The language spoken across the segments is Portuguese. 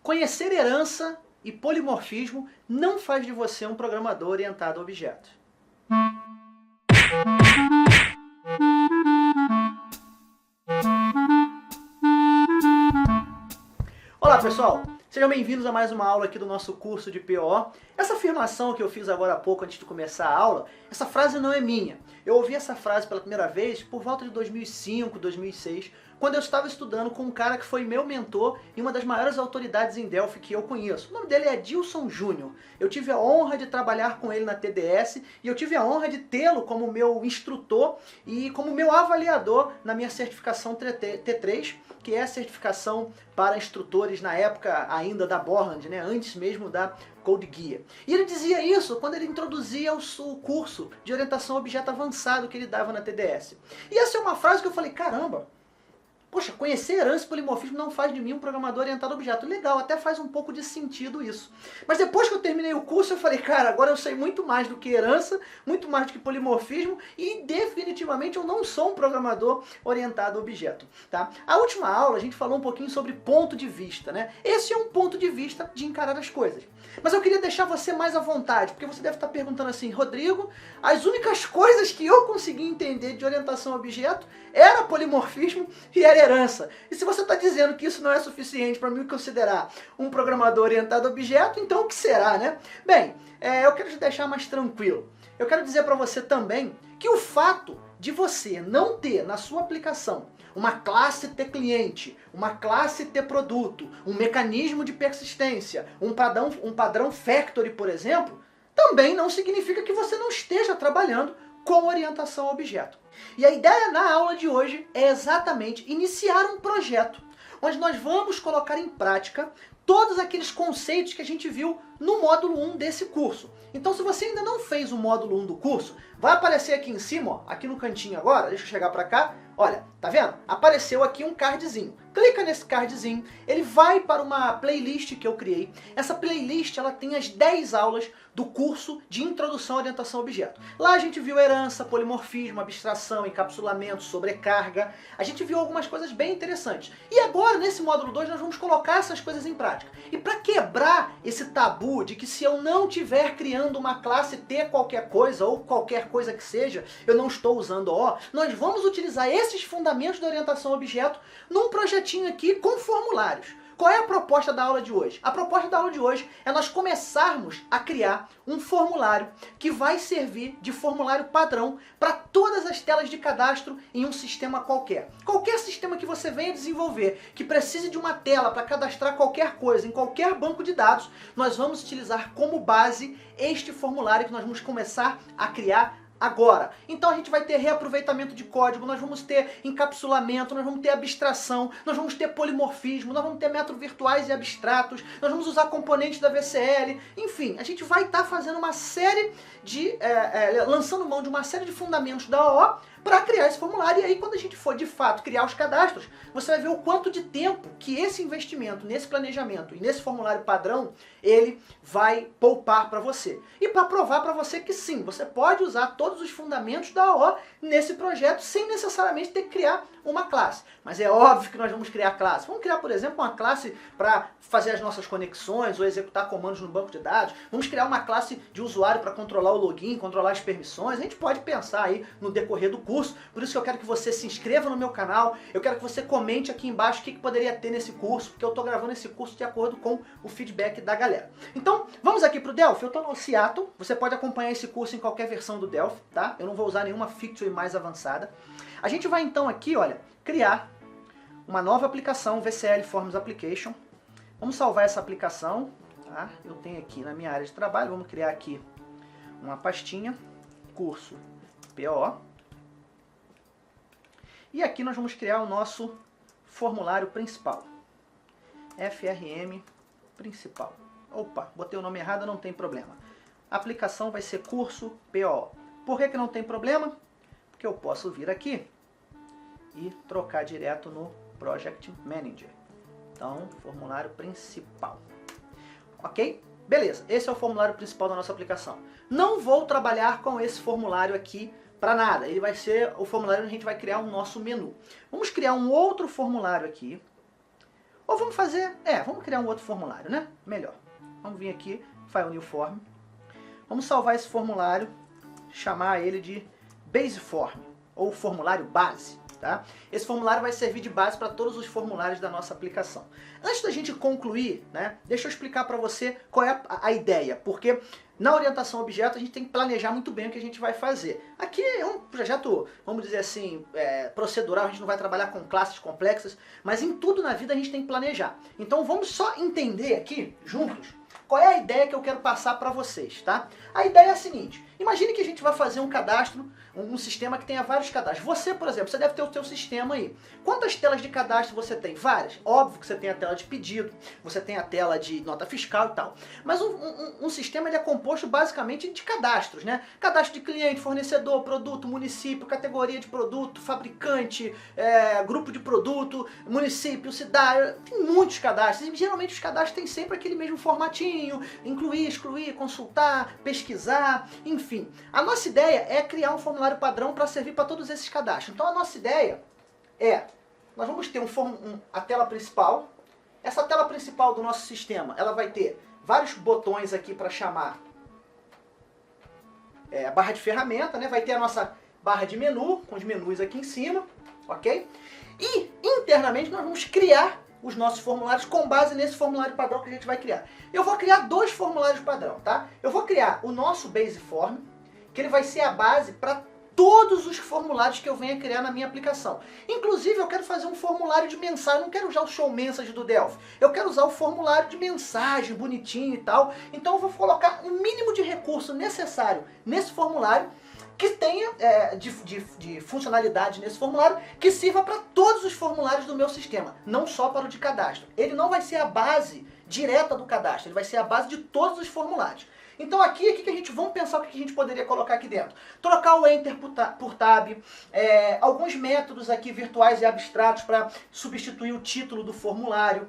Conhecer herança e polimorfismo não faz de você um programador orientado a objetos. Olá pessoal, sejam bem-vindos a mais uma aula aqui do nosso curso de PO. Essa afirmação que eu fiz agora há pouco antes de começar a aula, essa frase não é minha. Eu ouvi essa frase pela primeira vez por volta de 2005, 2006, quando eu estava estudando com um cara que foi meu mentor e uma das maiores autoridades em Delphi que eu conheço. O nome dele é Dilson Júnior. Eu tive a honra de trabalhar com ele na TDS e eu tive a honra de tê-lo como meu instrutor e como meu avaliador na minha certificação T3, que é a certificação para instrutores na época ainda da Borland, né? Antes mesmo da Code Geass. E ele dizia isso quando ele introduzia o curso de orientação a objeto avançado que ele dava na TDS. E essa é uma frase que eu falei, caramba, poxa, conhecer herança e polimorfismo não faz de mim um programador orientado a objeto. Legal, até faz um pouco de sentido isso. Mas depois que eu terminei o curso, eu falei, cara, agora eu sei muito mais do que herança, muito mais do que polimorfismo e definitivamente eu não sou um programador orientado a objeto. Tá? A última aula a gente falou um pouquinho sobre ponto de vista, né? Esse é um ponto de vista de encarar as coisas. Mas eu queria deixar você mais à vontade, porque você deve estar perguntando assim, Rodrigo, as únicas coisas que eu consegui entender de orientação a objeto era polimorfismo e era herança. E se você está dizendo que isso não é suficiente para me considerar um programador orientado a objeto, então o que será, né? Bem, eu quero te deixar mais tranquilo. Eu quero dizer para você também que o fato de você não ter na sua aplicação uma classe T-cliente, uma classe T-produto, um mecanismo de persistência, um padrão factory, por exemplo, também não significa que você não esteja trabalhando com orientação a objeto. E a ideia na aula de hoje é exatamente iniciar um projeto onde nós vamos colocar em prática todos aqueles conceitos que a gente viu no módulo 1 desse curso. Então se você ainda não fez o módulo 1 do curso, vai aparecer aqui em cima, ó, aqui no cantinho agora, deixa eu chegar para cá, olha, tá vendo? Apareceu aqui um cardzinho. Clica nesse cardzinho, ele vai para uma playlist que eu criei. Essa playlist ela tem as 10 aulas do curso de Introdução à Orientação a Objeto. Lá a gente viu herança, polimorfismo, abstração, encapsulamento, sobrecarga. A gente viu algumas coisas bem interessantes. E agora, nesse módulo 2, nós vamos colocar essas coisas em prática. E para quebrar esse tabu de que se eu não estiver criando uma classe T qualquer coisa, ou qualquer coisa que seja, eu não estou usando O, nós vamos utilizar esses fundamentos da orientação a objeto num projetinho aqui com formulários. Qual é a proposta da aula de hoje? A proposta da aula de hoje é nós começarmos a criar um formulário que vai servir de formulário padrão para todas as telas de cadastro em um sistema qualquer. Qualquer sistema que você venha desenvolver, que precise de uma tela para cadastrar qualquer coisa em qualquer banco de dados, nós vamos utilizar como base este formulário que nós vamos começar a criar agora. Então a gente vai ter reaproveitamento de código, nós vamos ter encapsulamento, nós vamos ter abstração, nós vamos ter polimorfismo, nós vamos ter métodos virtuais e abstratos, nós vamos usar componentes da VCL, enfim, a gente vai estar fazendo uma série de, lançando mão de uma série de fundamentos da OO para criar esse formulário. E aí quando a gente for de fato criar os cadastros, você vai ver o quanto de tempo que esse investimento, nesse planejamento e nesse formulário padrão, ele vai poupar para você. E para provar para você que sim, você pode usar todos os fundamentos da OO nesse projeto sem necessariamente ter que criar uma classe. Mas é óbvio que nós vamos criar classe. Vamos criar, por exemplo, uma classe para fazer as nossas conexões ou executar comandos no banco de dados. Vamos criar uma classe de usuário para controlar o login, controlar as permissões. A gente pode pensar aí no decorrer do curso. Por isso que eu quero que você se inscreva no meu canal. Eu quero que você comente aqui embaixo o que poderia ter nesse curso, porque eu estou gravando esse curso de acordo com o feedback da galera. Então, vamos aqui para o Delphi. Eu estou no Seattle. Você pode acompanhar esse curso em qualquer versão do Delphi, tá? Eu não vou usar nenhuma feature mais avançada. A gente vai então aqui, olha, criar uma nova aplicação, VCL Forms Application. Vamos salvar essa aplicação, tá? Eu tenho aqui na minha área de trabalho, vamos criar aqui uma pastinha, curso PO. E aqui nós vamos criar o nosso formulário principal. FRM principal. Opa, botei o nome errado, não tem problema. A aplicação vai ser curso PO. Por que não tem problema? Porque eu posso vir aqui e trocar direto no Project Manager. Então, formulário principal. Ok? Beleza, esse é o formulário principal da nossa aplicação. Não vou trabalhar com esse formulário aqui para nada. Ele vai ser o formulário onde a gente vai criar o nosso menu. Vamos criar um outro formulário aqui, Ou vamos fazer, vamos criar um outro formulário, né? Melhor. Vamos vir aqui, File New Form. Vamos salvar esse formulário, chamar ele de Base Form, ou formulário base. Tá? Esse formulário vai servir de base para todos os formulários da nossa aplicação. Antes da gente concluir, né, deixa eu explicar para você qual é a ideia, porque na orientação a objeto a gente tem que planejar muito bem o que a gente vai fazer. Aqui é um projeto, vamos dizer assim, procedural, a gente não vai trabalhar com classes complexas, mas em tudo na vida a gente tem que planejar. Então vamos só entender aqui, juntos, qual é a ideia que eu quero passar para vocês, tá? A ideia é a seguinte, imagine que a gente vai fazer um cadastro, um sistema que tenha vários cadastros. Você, por exemplo, você deve ter o seu sistema aí. Quantas telas de cadastro você tem? Várias. Óbvio que você tem a tela de pedido, você tem a tela de nota fiscal e tal. Mas um sistema ele é composto basicamente de cadastros, né? Cadastro de cliente, fornecedor, produto, município, categoria de produto, fabricante, grupo de produto, município, cidade, tem muitos cadastros. E geralmente os cadastros têm sempre aquele mesmo formatinho, incluir, excluir, consultar, pesquisar, enfim. A nossa ideia é criar um formulário padrão para servir para todos esses cadastros. Então a nossa ideia nós vamos ter a tela principal. Essa tela principal do nosso sistema, ela vai ter vários botões aqui para chamar a barra de ferramenta, né? Vai ter a nossa barra de menu, com os menus aqui em cima, ok? E internamente nós vamos criar os nossos formulários com base nesse formulário padrão que a gente vai criar. Eu vou criar dois formulários padrão, tá? Eu vou criar o nosso Base Form, que ele vai ser a base para todos os formulários que eu venha criar na minha aplicação. Inclusive, eu quero fazer um formulário de mensagem, não quero usar o Show Message do Delphi. Eu quero usar o formulário de mensagem, bonitinho e tal. Então, eu vou colocar o mínimo de recurso necessário nesse formulário, que tenha de funcionalidade nesse formulário, que sirva para todos os formulários do meu sistema, não só para o de cadastro. Ele não vai ser a base direta do cadastro, ele vai ser a base de todos os formulários. Então aqui, vamos pensar o que a gente poderia colocar aqui dentro. Trocar o Enter por Tab, alguns métodos aqui virtuais e abstratos para substituir o título do formulário.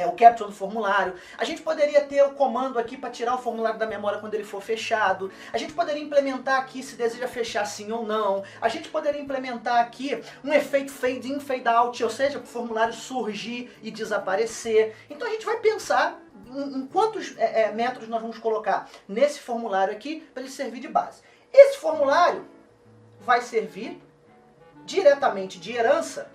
O caption do formulário. A gente poderia ter o comando aqui para tirar o formulário da memória quando ele for fechado. A gente poderia implementar aqui se deseja fechar sim ou não. A gente poderia implementar aqui um efeito fade in, fade out, ou seja, para o formulário surgir e desaparecer. Então a gente vai pensar em quantos métodos nós vamos colocar nesse formulário aqui para ele servir de base. Esse formulário vai servir diretamente de herança,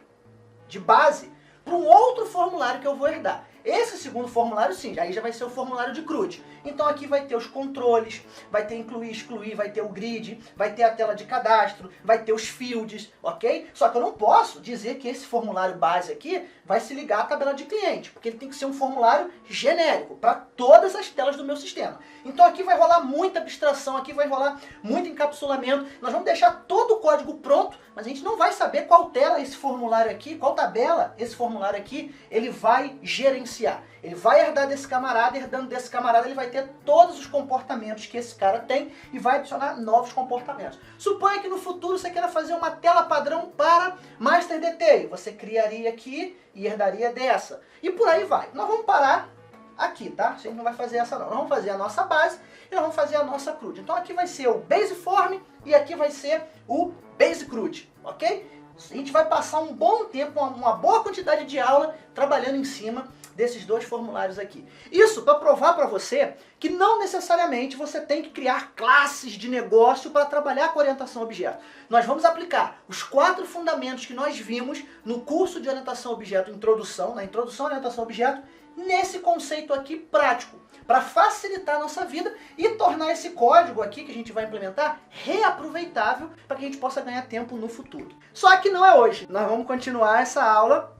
de base, para um outro formulário que eu vou herdar. Esse segundo formulário, sim, aí já vai ser o formulário de CRUD. Então aqui vai ter os controles, vai ter incluir, excluir, vai ter o grid, vai ter a tela de cadastro, vai ter os fields, ok? Só que eu não posso dizer que esse formulário base aqui vai se ligar à tabela de cliente, porque ele tem que ser um formulário genérico para todas as telas do meu sistema. Então aqui vai rolar muita abstração, aqui vai rolar muito encapsulamento. Nós vamos deixar todo o código pronto, mas a gente não vai saber qual tela esse formulário aqui, qual tabela esse formulário aqui, ele vai gerenciar. Ele vai herdar desse camarada, herdando desse camarada ele vai ter todos os comportamentos que esse cara tem e vai adicionar novos comportamentos. Suponha que no futuro você queira fazer uma tela padrão para Master Detail. Você criaria aqui e herdaria dessa. E por aí vai. Nós vamos parar aqui, tá? A gente não vai fazer essa não. Nós vamos fazer a nossa base e nós vamos fazer a nossa CRUD. Então aqui vai ser o Base Form e aqui vai ser o Base CRUD, ok? A gente vai passar um bom tempo, uma boa quantidade de aula trabalhando em cima desses dois formulários aqui. Isso para provar para você que não necessariamente você tem que criar classes de negócio para trabalhar com orientação a objeto. Nós vamos aplicar os 4 fundamentos que nós vimos no curso de orientação a objeto, introdução, na introdução à orientação a objeto, nesse conceito aqui prático, para facilitar a nossa vida e tornar esse código aqui que a gente vai implementar reaproveitável para que a gente possa ganhar tempo no futuro. Só que não é hoje. Nós vamos continuar essa aula,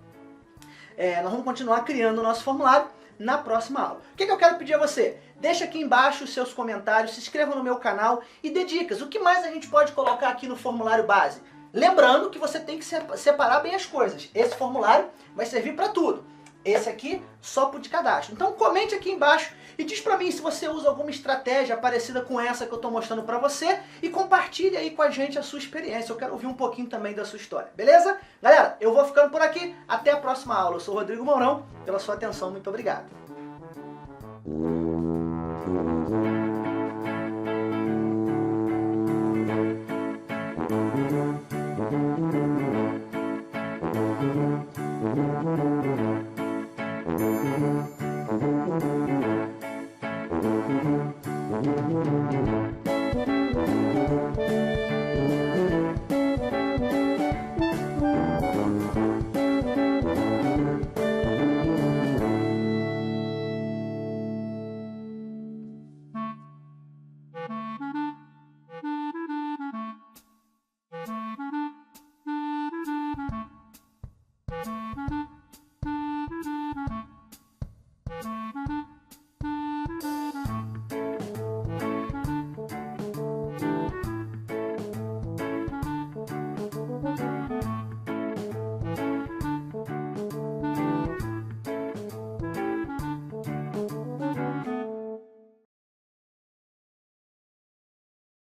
nós vamos continuar criando o nosso formulário na próxima aula. O que eu quero pedir a você? Deixa aqui embaixo os seus comentários, se inscreva no meu canal e dê dicas. O que mais a gente pode colocar aqui no formulário base? Lembrando que você tem que separar bem as coisas. Esse formulário vai servir para tudo. Esse aqui só para o de cadastro. Então comente aqui embaixo e diz para mim se você usa alguma estratégia parecida com essa que eu estou mostrando para você e compartilhe aí com a gente a sua experiência. Eu quero ouvir um pouquinho também da sua história, beleza? Galera, eu vou ficando por aqui. Até a próxima aula. Eu sou o Rodrigo Mourão. Pela sua atenção, muito obrigado.